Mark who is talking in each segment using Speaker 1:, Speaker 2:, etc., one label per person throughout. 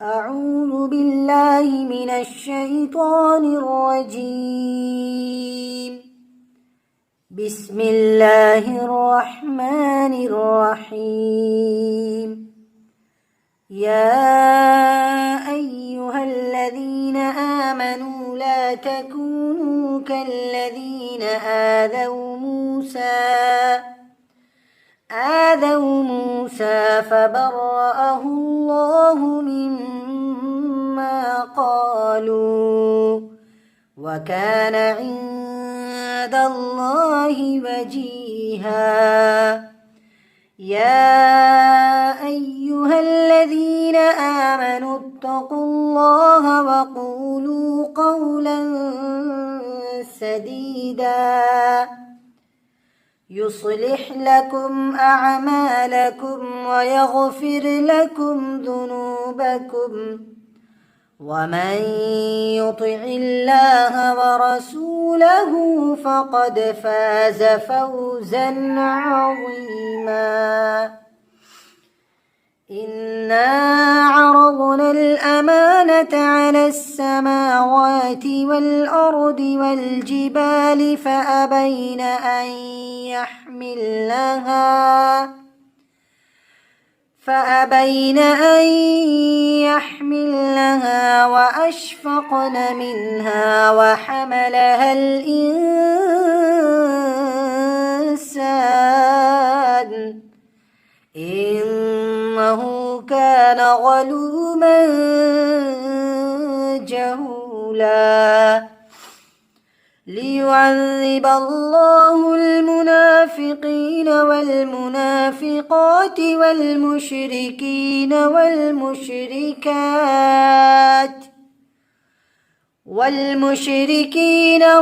Speaker 1: أعوذ بالله من الشيطان الرجيم. بسم الله الرحمن الرحيم. يا أيها الذين آمنوا لا تكونوا كالذين آذوا موسى فبرأه الله مما قالوا وكان عند الله وجيها. يا أيها الذين آمنوا اتقوا الله وقولوا قولا سديدا يصلح لكم أعمالكم ويغفر لكم ذنوبكم ومن يطع الله ورسوله فقد فاز فوزا عظيما. إنا عرضنا الأمانة على السماوات والأرض والجبال فأبين أن يحملنها وأشفقن منها وحملها الإنسان إنه كان ظلوما جهولا. ليعذب الله المنافقين والمنافقات والمشركين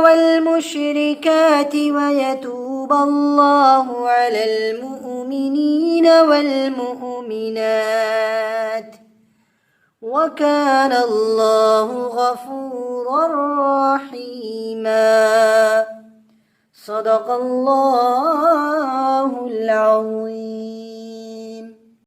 Speaker 1: والمشركات ويتوب الله على المؤمنين والمؤمنات وكان الله غفورا رحيما. صدق الله العظيم.